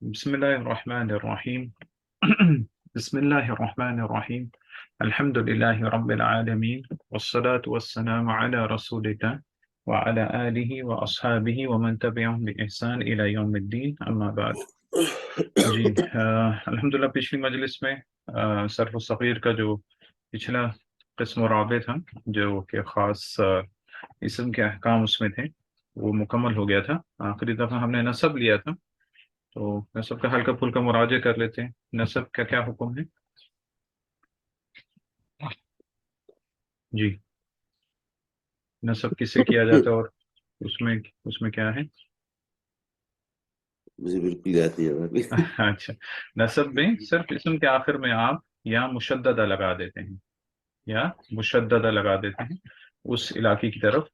بسم الله الرحمن الرحيم. بسم الله الرحمن الرحيم. الحمد لله رب العالمين والصلاة والسلام على رسول الله وعلى آله وأصحابه ومن تبعهم بإحسان إلى يوم الدين أما بعد. جی الحمدللہ پچھلی مجلس میں صرف الصغیر کا جو پچھلا قسم و رابع تھا جو کہ خاص اسم کے احکام اس میں تھے وہ مکمل ہو گیا تھا. آخری دفعہ ہم نے نصب لیا تھا تو نصب کا ہلکا پھلکا مراجع کر لیتے ہیں. نصب کا کیا حکم ہے؟ جی نصب کس سے کیا جاتا ہے اور اس میں کیا ہے؟ مجھے بالکل یاد نہیں آ رہا. اچھا، نصب میں صرف اسم کے آخر میں آپ یا مشددہ لگا دیتے ہیں اس علاقے کی طرف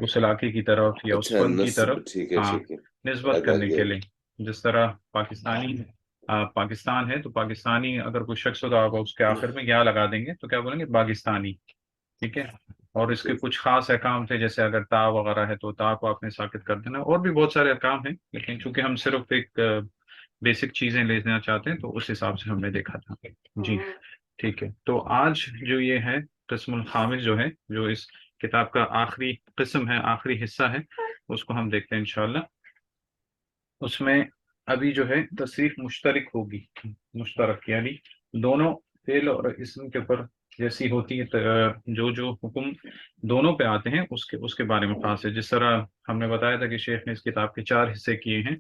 اس علاقے کی طرف یا اس اچھا فن کی نصب، طرف ٹھیک ہے ہاں ٹھیک ہے. نسبت آگے کرنے آگے کے لیے. جس طرح پاکستان ہے تو پاکستانی اگر کوئی شخص ہوگا آپ اس کے آخر میں یا لگا دیں گے تو کیا بولیں گے؟ پاکستانی. ٹھیک ہے. اور اس کے کچھ خاص احکام تھے جیسے اگر تا وغیرہ ہے تو تا کو آپ نے ساکت کر دینا. اور بھی بہت سارے احکام ہیں لیکن چونکہ ہم صرف ایک بیسک چیزیں لینا چاہتے ہیں تو اس حساب سے ہم نے دیکھا تھا. جی ٹھیک ہے. تو آج جو یہ ہے قسم الخامس جو ہے جو اس کتاب کا آخری قسم ہے، آخری حصہ ہے، اس کو ہم دیکھتے ہیں انشاءاللہ. اس میں ابھی جو ہے تصریف مشترک ہوگی. مشترک یعنی دونوں فعل اور اسم کے اوپر جیسی ہوتی ہے جو حکم دونوں پہ آتے ہیں اس کے بارے میں خاص ہے. جس طرح ہم نے بتایا تھا کہ شیخ نے اس کتاب کے 4 حصے کیے ہیں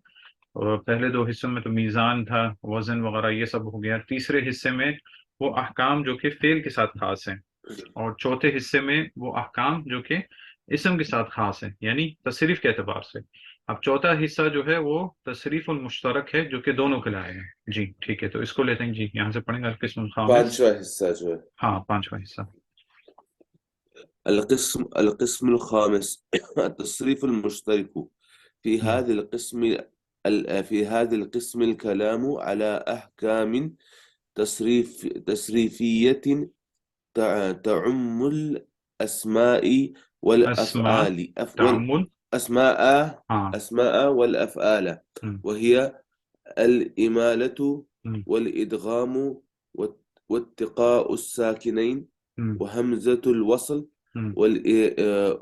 اور پہلے 2 حصوں میں تو میزان تھا، وزن وغیرہ یہ سب ہو گیا. تیسرے حصے میں وہ احکام جو کہ فعل کے ساتھ خاص ہیں اور چوتھے حصے میں وہ احکام جو کہ اسم کے ساتھ خاص ہیں یعنی تصریف کے اعتبار سے. اب چوتھا حصہ جو ہے وہ تصریف المشترک ہے جو کہ دونوں کے لائے ہیں. جی ٹھیک ہے. تو اس کو لیتے ہیں. جی یہاں سے پڑھیں گے القسم الخامس. پانچواں حصہ جو ہے. ہاں 5واں حصہ. القسم الخامس التصريف المشترك. في هذا القسم الكلام على أحكام تصريفية تعم الأسماء اسماء والأفعال تعمل. أسماء ہاں والأفعال، وهي الإمالة والإدغام واتقاء الساكنين وهمزة الوصل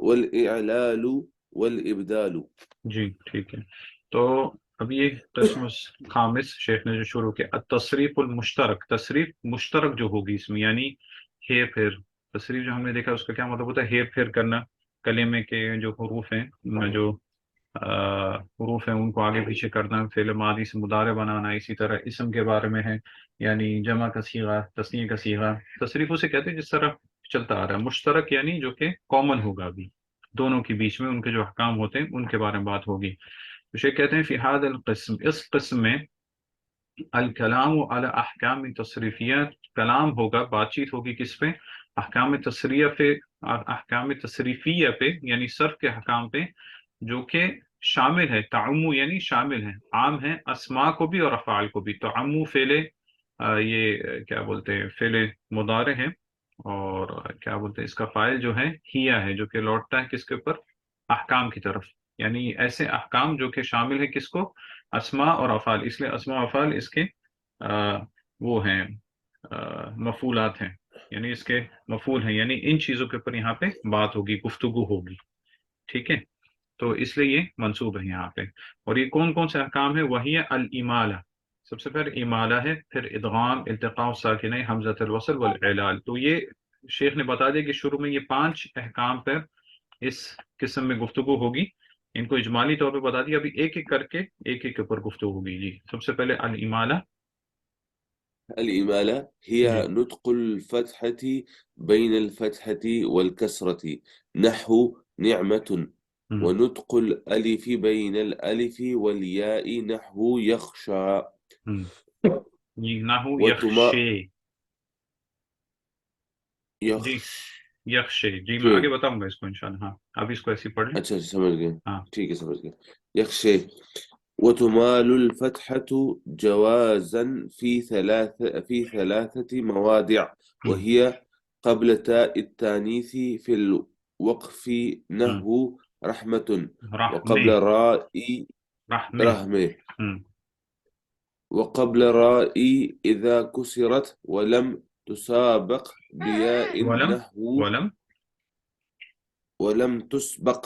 والإعلال والإبدال. جی ٹھیک ہے. تو اب یہ قسم خامس شیخ نے جو شروع کیا التصریف المشترک. تصریف مشترک جو ہوگی اس میں یعنی ہیر پھیر. تصریف جو ہم نے دیکھا اس کا کیا مطلب ہوتا ہے؟ ہیر پھیر کرنا. کلمے کے جو حروف ہیں جو حروف ہیں ان کو آگے پیچھے کرنا، فعل ماضی سے مضارع بنانا. اسی طرح اسم کے بارے میں ہے یعنی جمع کا صیغہ، تثنیہ کا صیغہ. تصریف اسے کہتے ہیں جس طرح چلتا آ رہا ہے. مشترک یعنی جو کہ کامن ہوگا ابھی دونوں کے بیچ میں، ان کے جو احکام ہوتے ہیں ان کے بارے میں بات ہوگی. تو شیخ کہتے ہیں فی ھذا القسم، اس قسم میں الکلام علی احکام تصریفیہ، کلام ہوگا، بات چیت ہوگی کس پہ؟ احکام تصریفیہ پہ یعنی صرف کے احکام پہ جو کہ شامل ہے. تعمو یعنی شامل ہے، عام ہے اسماء کو بھی اور افعال کو بھی. تعمو فعل یہ کیا بولتے ہیں فعل مضارع ہے اور کیا بولتے ہیں اس کا فاعل جو ہے ہیا ہے جو کہ لوٹتا ہے کس کے اوپر؟ احکام کی طرف. یعنی ایسے احکام جو کہ شامل ہے کس کو؟ اسماء اور افعال. اس لیے اسماء و افعال اس کے وہ ہیں مفعولات ہیں یعنی اس کے مفعول ہیں یعنی ان چیزوں کے اوپر یہاں پہ بات ہوگی، گفتگو ہوگی. ٹھیک ہے. تو اس لیے یہ منصوب ہے یہاں پہ. اور یہ کون کون سے احکام ہے؟ وہی الامالہ. سب سے پہلے امالہ ہے، پھر ادغام، التقاء الساکنین، حمزۃ الوصل والاعلال. تو یہ شیخ نے بتا دیا کہ شروع میں یہ 5 احکام پر اس قسم میں گفتگو ہوگی. ان کو اجمالی طور پہ بتا دیا. ابھی ایک ایک کر کے ایک ایک کے اوپر گفتگو ہوگی. جی سب سے پہلے الامالہ. الإمالة هي جی نطق الفتحة بين الفتحة والكسرة نحو نعمة، ونطق الألف بين الألف والياء نحو يخشى. جی نحو وتما یخشے. جی یخشے. جی میں يخشى. آگے بتاؤں گا اس کو انشاءاللہ. ہاں اب اس کو ایسے پڑھ لیں. اچھا سمجھ گئے. ہاں ٹھیک ہے سمجھ گئے. يخشى. وتمال الفتحة جوازا في ثلاثة مواضع، وهي قبل تاء التانيث في الوقف نحو رحمة، وقبل راء رحمے. رحمة، وقبل رائي إذا كسرت ولم تسابق بياء ولم نحو ولم ولم تسبق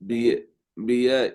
بياء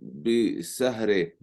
بسهر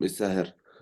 بسهر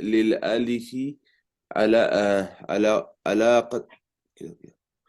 للألف على علاقة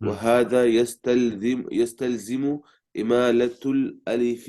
وهذا يستلزم إمالة الألف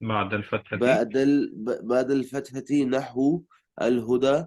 بعد الفتحة بعد الفتحة نحو الهدى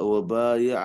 وبايع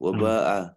وباع.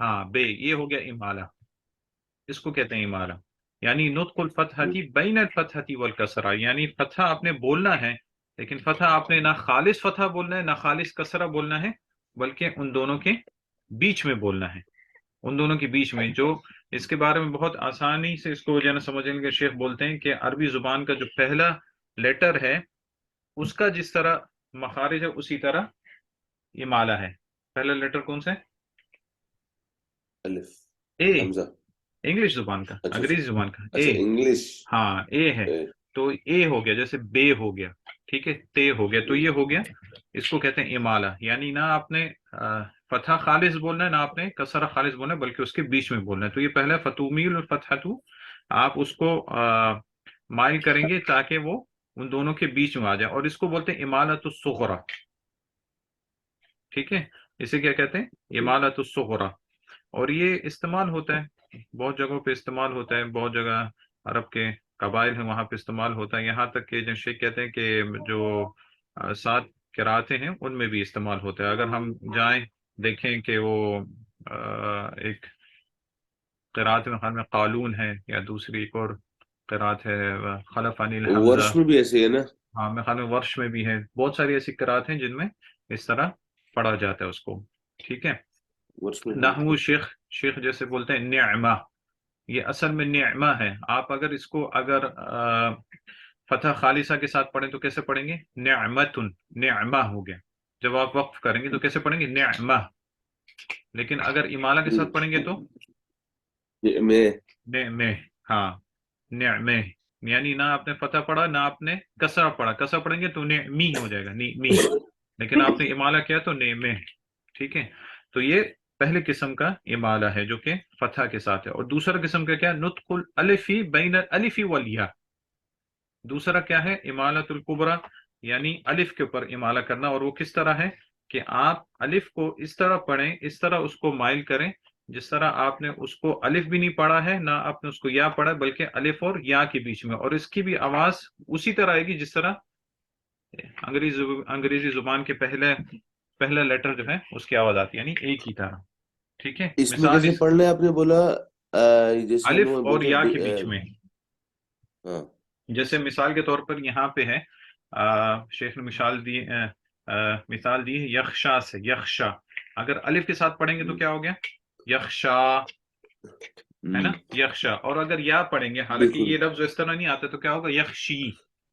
ہاں بے، یہ ہو گیا امالہ، اس کو کہتے ہیں امالہ، یعنی نطق الفتحتی بین الفتحتی والکسرہ، یعنی فتحہ آپ نے بولنا ہے، لیکن فتحہ آپ نے نہ خالص فتحہ بولنا ہے نہ خالص کسرہ بولنا ہے، بلکہ ان دونوں کے بیچ میں بولنا ہے، ان دونوں کے بیچ میں، جو اس کے بارے میں بہت آسانی سے اس کو جو ہے نا سمجھیں گے، شیخ بولتے ہیں کہ عربی زبان کا جو پہلا لیٹر ہے اس کا جس طرح مخارج ہے اسی طرح امالہ ہے۔ پہلا لیٹر کون سا ہے؟ الف، اے، حمزہ، انگلش زبان کا، اچھا انگریزی زبان کا اے، اچھا انگلش، ہاں اے ہے، تو اے ہو گیا، جیسے بے ہو گیا، ٹھیک ہے، تے ہو گیا، تو یہ ہو گیا، اس کو کہتے ہیں امالہ، یعنی نہ آپ نے فتح خالص بولنا ہے نہ آپ نے کسرہ خالص بولنا ہے، بلکہ اس کے بیچ میں بولنا ہے، تو یہ پہلا فتومیل الفتحۃ، آپ اس کو مائل کریں گے تاکہ وہ ان دونوں کے بیچ میں آ جائے، اور اس کو بولتے ہیں امالۃ الصغرى، ٹھیک ہے، اسے کیا کہتے ہیں؟ امالۃ الصغرى، اور یہ استعمال ہوتا ہے بہت جگہوں پہ، استعمال ہوتا ہے بہت جگہ، عرب کے قبائل ہیں وہاں پہ استعمال ہوتا ہے، یہاں تک کہ جیسے کہتے ہیں کہ جو 7 قراتیں ہیں ان میں بھی استعمال ہوتا ہے، اگر ہم جائیں دیکھیں کہ وہ ایک قرات میں خیال میں قالون ہے، یا دوسری ایک اور قرات ہے خلف عن الحمزہ، ورش میں بھی ایسے ہے نا؟ ہاں میں خیال میں ورش میں بھی ہے، بہت ساری ایسی قرات ہیں جن میں اس طرح پڑھا جاتا ہے اس کو، ٹھیک ہے۔ ورش میں بھی نحو اچھا، شیخ جیسے بولتے ہیں نعمہ، یہ اصل میں نعمہ ہے، آپ اگر اس کو اگر فتح خالصہ کے ساتھ پڑھیں تو کیسے پڑھیں گے؟ نعمتن، نعمہ ہو گیا، جب آپ وقف کریں گے تو کیسے پڑھیں گے؟ نعمہ، لیکن اگر امالہ کے ساتھ پڑھیں گے تو میں نعمہ، ہاں نعمہ، یعنی نہ آپ نے فتح پڑھا نہ آپ نے کسرہ پڑھا، کسرہ پڑھیں گے تو نعمی ہو جائے گا، نعمی، لیکن آپ نے امالہ کیا تو نعمہ، ٹھیک ہے، تو یہ پہلے قسم کا امالہ ہے جو کہ فتح کے ساتھ ہے، اور دوسرا قسم کا کیا؟ نطق الالف بین الالف والیا، دوسرا کیا ہے؟ امالۃ الکبریٰ، یعنی الف کے اوپر امالہ کرنا، اور وہ کس طرح ہے کہ آپ الف کو اس طرح پڑھیں، اس طرح اس کو مائل کریں جس طرح آپ نے اس کو الف بھی نہیں پڑھا ہے نہ آپ نے اس کو یا پڑھا ہے، بلکہ الف اور یا کے بیچ میں، اور اس کی بھی آواز اسی طرح آئے گی جس طرح انگریزی زبان کے پہلا لیٹر جو ہے اس کی آواز آتی ہے، یعنی ایک کی طرح، ٹھیک ہے، اس میں مثال کیسے پڑھنا ہے آپ نے بولا؟ جیسے ہم الف لوگ اور بولتے یا کے ہیں بیچ میں، ہاں جیسے مثال کے طور پر یہاں پہ ہے شیخ نے مثال دی ہے یخشا سے، یخشا، اگر الف کے ساتھ پڑھیں گے تو کیا ہو گیا؟ یخشا، ہے نا، یخشا، اور اگر یا پڑھیں گے، حالانکہ بالکل، یہ لفظ اس طرح نہیں آتا، تو کیا ہوگا؟ یخشی،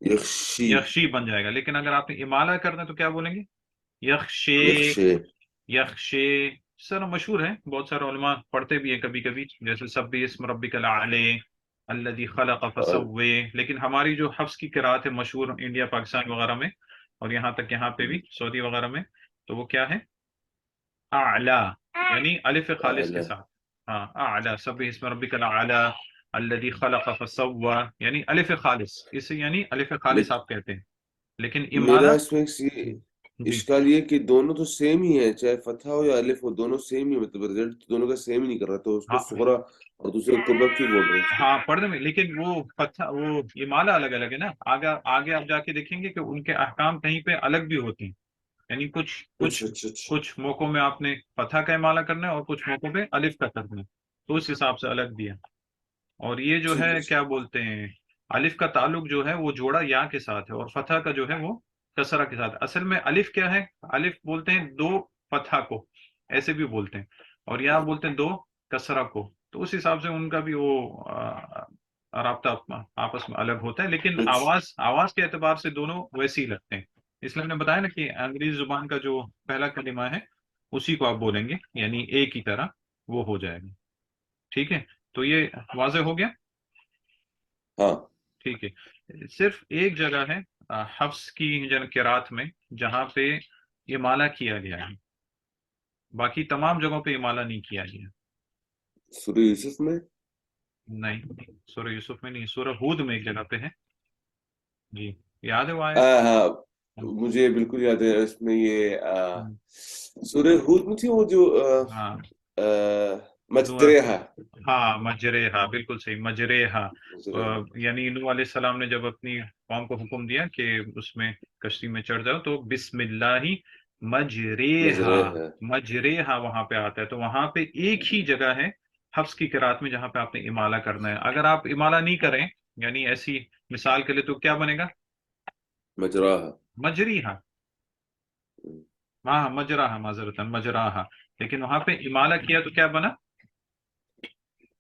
یخشی، یخشی بن جائے گا، لیکن اگر آپ نے امالہ کرنا ہے تو کیا بولیں گے؟ یخشے، یخشے، یخشے، سر مشہور ہے، بہت سارے علماء پڑھتے بھی ہیں کبھی کبھی، جیسے سبح اسم ربک الاعلی الذی خلق فسوی، لیکن ہماری جو حفظ کی قرات ہے مشہور انڈیا پاکستان وغیرہ میں، اور یہاں تک یہاں پہ بھی سعودی وغیرہ میں، تو وہ کیا ہے؟ اعلی، یعنی الف خالص کے اعلی، ساتھ، ہاں اعلی، سبح اسم ربک الاعلی الذی خلق فسوی، یعنی الف خالص، اسے یعنی الف خالص لیکن آپ کہتے ہیں، لیکن میرا امالہ، اس میں جی اشکال یہ کہ دونوں تو سیم ہی ہے، چاہے فتح ہو یا الف ہو، دونوں سیم ہی ہے، مطلب رزلٹ دونوں کا سیم ہی نہیں کر رہا، تو اس کو ہاں صغرا اور دوسرے کو کبرا کیوں بول رہے ہیں اس کو؟ ہاں پڑھنے میں، لیکن وہ وہ امالہ الگ الگ ہے نا، آگے آپ جا کے دیکھیں گے کہ ان کے احکام کہیں پہ الگ بھی ہوتے ہیں، یعنی کچھ کچھ اچھا اچھا اچھا کچھ موقعوں میں آپ نے فتح کا امالہ کرنا ہے اور کچھ موقعوں پہ الف کا کرنا ہے، تو اس حساب سے الگ دیا، اور یہ جو ٹھیک ہے ہے کیا بولتے ہیں، الف کا تعلق جو ہے وہ جوڑا یا کے ساتھ ہے، اور فتح کا جو ہے وہ کسرہ کے ساتھ، اصل میں الف کیا ہے؟ الف بولتے ہیں دو فتح کو، ایسے بھی بولتے ہیں، اور یا بولتے ہیں دو کسرہ کو، تو اس حساب سے ان کا بھی وہ رابطہ آپس میں الگ ہوتا ہے، لیکن کچھ آواز کے اعتبار سے دونوں ویسے ہی لگتے ہیں، اس لیے میں نے بتایا نا کہ انگریزی زبان کا جو پہلا کلمہ ہے اسی کو آپ بولیں گے، یعنی ایک ہی طرح وہ ہو جائے گا، ٹھیک ہے، تو یہ واضح ہو گیا، ہاں ٹھیک ہے، صرف ایک جگہ ہے حفظ کی قرات میں جہاں پہ امالہ کیا گیا ہے، باقی تمام جگہوں پہ امالہ نہیں کیا گیا، سورہ یوسف میں، نہیں سورہ یوسف میں نہیں، سورہ ہود میں ایک جگہ پہ ہے، جی یاد ہے وہ آیت؟ ہاں ہاں مجھے بالکل یاد ہے، اس میں یہ سورہ ہود میں تھی وہ جو ہاں مجدریہا، ہاں مجریہا، بالکل صحیح، مجریہا، مجدریہا، یعنی نوح علیہ السلام نے جب اپنی قوم کو حکم دیا کہ اس میں کشتی میں چڑھ جاؤ تو بسم اللہ مجریہا، مجرے ہے. مجریہا وہاں پہ آتا ہے، تو وہاں پہ ایک ہی جگہ ہے حفص کی قرات میں جہاں پہ آپ نے امالہ کرنا ہے. اگر آپ امالہ نہیں کریں، یعنی ایسی مثال کے لیے، تو کیا بنے گا؟ مجراہا. مجریہا. ہاں مجراہا، معذرتاً مجراہا. لیکن وہاں پہ امالہ کیا تو کیا بنا؟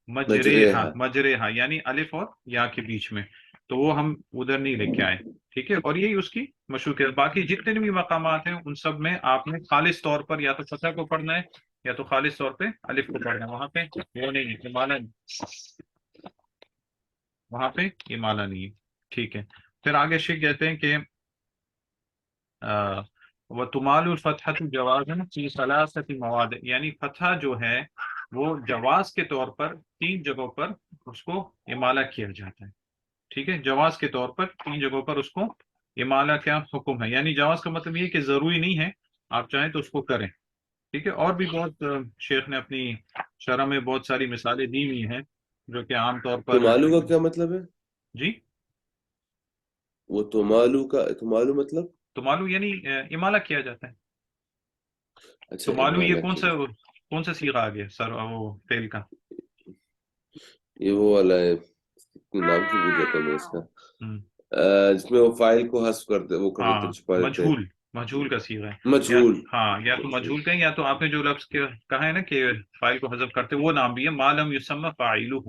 مجرے مجریہا، ہے. مجریہا یعنی الف اور یا کے بیچ میں. تو وہ ہم ادھر نہیں لے کے آئے. ٹھیک ہے، اور یہی اس کی مشہور ہے. باقی جتنے بھی مقامات ہیں ان سب میں آپ نے خالص طور پر یا تو فتح کو پڑھنا ہے یا تو خالص طور پہ الف کو پڑھنا ہے. وہاں پہ وہ نہیں ہے، امالہ نہیں. وہاں پہ امالہ نہیں ہے. ٹھیک ہے. پھر آگے شیخ کہتے ہیں کہ وہ تمال الفتحۃ جوازن فی ثلاثۃ مواد، یعنی فتح جو ہے وہ جواز کے طور پر 3 جگہوں پر اس کو امالہ کیا جاتا ہے. ٹھیک ہے، جواز کے طور پر 3 جگہوں پر اس کو امالہ کیا حکم ہے. یعنی جواز کا مطلب یہ کہ ضروری نہیں ہے، آپ چاہیں تو اس کو کریں. ٹھیک ہے. اور بھی بہت شیخ نے اپنی شرح میں بہت ساری مثالیں دی ہوئی ہیں جو کہ عام طور تو پر مالو کا کیا مطلب ہے؟ جی. وہ تو مالو مطلب؟ تو معلوم یعنی امالہ کیا جاتا ہے. اچھا، تو معلوم یہ امالہ کیا جاتا کون سا صیغہ آ گیا سر وہ فعل کا؟ ہے. یہ وہ والا ہے، نام کی بھول جاتا ہوں میں اس کا، ہم، جس میں وہ فائل کو حذف کرتے، وہ کر دیتے ہاں ہیں، چھپا دیتے ہیں. مجھول، مجھول کا صیغہ ہے. یا مجہول. ہاں، یا تو مجہول. مجھول کہیں، یا تو آپ نے جو لفظ کہا ہے نا کہ فائل کو حذف کرتے، وہ نام بھی ہے مالم یسمى فاعلہ.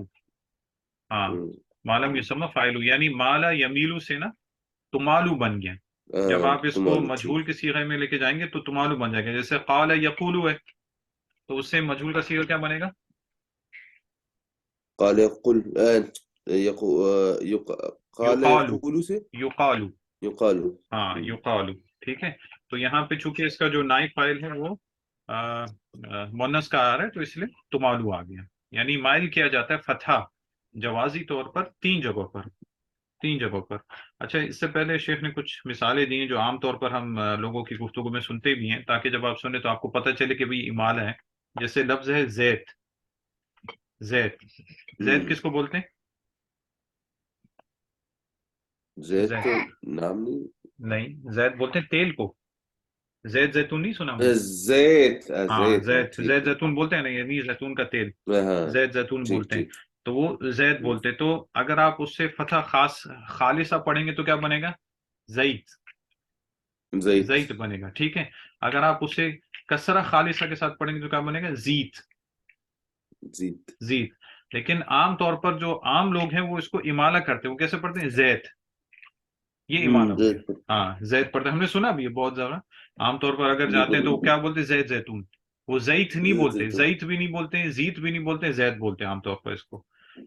ہاں، ہم، مالم یسمى فاعلہ یعنی مالا یمیلو سے نا تمالو بن گیا. جب آپ اس تو کو مالو ٹھیک. مجھول کے صیغے میں لے کے جائیں گے تو تمالو بن جائے گا. جیسے قال یقول ہے، تو اس سے مجھول کا صیغہ کیا بنے گا؟ قال يقول قال یقالو، يقول سے یقالو. يقال. ہاں یقالو. ٹھیک ہے. تو یہاں پہ چونکہ اس کا جو نائب فائل ہے وہ مونس کا آ رہا ہے، تو اس لیے تمالو آ گیا. یعنی مائل کیا جاتا ہے فتح جوازی طور پر 3 جگہوں پر، 3 جگہوں پر. اچھا، اس سے پہلے شیخ نے کچھ مثالیں دی ہیں جو عام طور پر ہم لوگوں کی گفتگو میں سنتے بھی ہیں، تاکہ جب آپ سنیں تو آپ کو پتہ چلے کہ بھئی امالہ ہے. جیسے لفظ ہے زیت. زیت، زیت کس کو بولتے ہیں؟ زید زیت تو نام نہیں. نہیں، زیت بولتے ہیں تیل کو. زیت زیتون نہیں سنا ہم نے؟ زیت. ہاں زیت. ہاں زیت، ٹھیک زیت ہے. زیتون بولتے ہیں نا، یعنی زیتون کا تیل. ہاں زیت زیتون ٹھیک بولتے ہیں. ٹھیک. تو وہ زیت بولتے. تو اگر آپ اس سے فتح خالصہ پڑھیں گے تو کیا بنے گا؟ زیت. زیت. زیت بنے گا. ٹھیک ہے. اگر آپ اسے کسرہ خالصہ کے ساتھ پڑھیں گے تو کیا بنے گا؟ زیت. زیت. زیت. لیکن عام طور پر جو عام لوگ ہیں وہ اس کو امالہ کرتے ہیں. وہ کیسے پڑھتے ہیں؟ زیت. یہ امالہ ہو گیا. زیت. ہاں زیت پڑھتے ہیں، ہم نے سنا بھی ہے بہت زیادہ. عام طور پر اگر جاتے ہیں تو وہ بالکل. کیا بولتے ہیں؟ زیت زیتون. وہ زیت نہیں زیت بولتے، زیتون. زیت بھی نہیں بولتے ہیں، زیت بھی نہیں بولتے ہیں، زیت بولتے ہیں عام طور پر اس کو.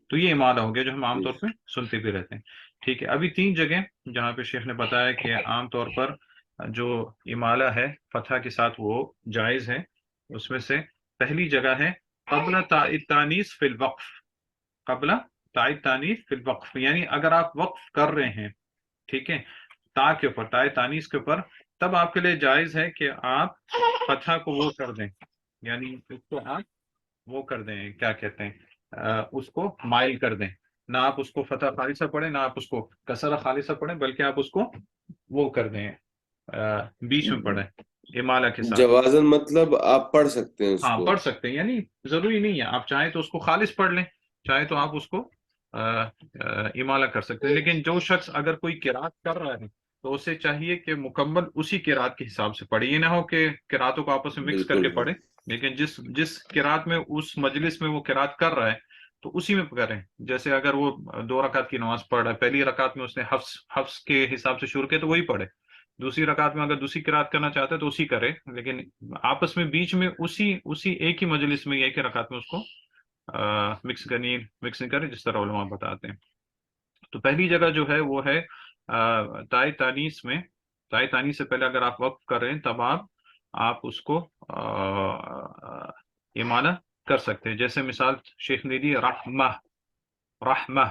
تو یہ امالہ ہو گیا جو ہم عام طور ٹھیک. پہ سنتے بھی رہتے ہیں. ٹھیک ہے. ابھی 3 جگہ جہاں پہ شیخ نے بتایا کہ عام طور پر جو امالہ ہے فتح کے ساتھ وہ جائز ہے. اس میں سے پہلی جگہ ہے قبل تاء التانیث فی الوقف. قبل تاء التانیث فی الوقف، یعنی اگر آپ وقف کر رہے ہیں، ٹھیک ہے، تا کے اوپر، تاء تانیث کے اوپر، تب آپ کے لیے جائز ہے کہ آپ فتح کو وہ کر دیں، یعنی اس کو آپ وہ کر دیں، کیا کہتے ہیں، اس کو مائل کر دیں. نہ آپ اس کو فتح خالصہ پڑھیں، نہ آپ اس کو کسرہ خالصہ پڑھیں، بلکہ آپ اس کو وہ کر دیں، بیچ میں پڑھیں امالہ کے ساتھ. جوازن مطلب آپ پڑھ سکتے ہیں اس ہاں کو. پڑھ سکتے ہیں، یعنی ضروری نہیں ہے. آپ چاہیں تو اس کو خالص پڑھ لیں، چاہے تو آپ اس کو امالہ کر سکتے ہیں. لیکن جو شخص اگر کوئی قرات کر رہا ہے تو اسے چاہیے کہ مکمل اسی قرات کے حساب سے پڑھے. یہ نہ ہو کہ قراتوں کو آپس میں مکس کر بالکل. کے پڑھے. لیکن جس قرات میں اس مجلس میں وہ قرات کر رہا ہے تو اسی میں کریں. جیسے اگر وہ 2 رکعت کی نماز پڑھ رہا ہے، پہلی رکعت میں اس نے حفص کے حساب سے شروع کیا تو وہی پڑھے. دوسری رکعت میں اگر دوسری قرات کرنا چاہتا ہے تو اسی کرے. لیکن آپس میں بیچ میں اسی ایک ہی مجلس میں ایک ہی رکعت میں اس کو مکسنگ کرے، جس طرح علماء بتاتے ہیں. تو پہلی جگہ جو ہے وہ ہے تائے تانیث میں. تائے تانیث سے پہلے اگر آپ وقف کر رہے ہیں تب آپ اس کو امالہ کر سکتے ہیں. جیسے مثال شیخ نے دی رحمہ. رحمہ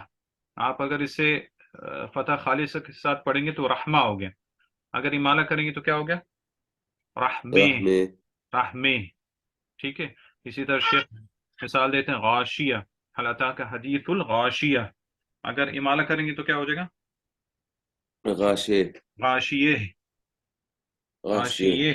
آپ اگر اسے فتح خالص کے ساتھ پڑھیں گے تو رحمہ ہو گیا. اگر امالہ کریں گے تو کیا ہو گیا؟ رحمے. رحمے. رحمے. ٹھیک ہے. اسی طرح شیخ مثال دیتے ہیں غاشیہ. حل اتاک حدیث الغاشیہ. اگر امالہ کریں گے تو کیا ہو جائے گا؟ غاشے. غاشیہ. غاشے. غاشیہ.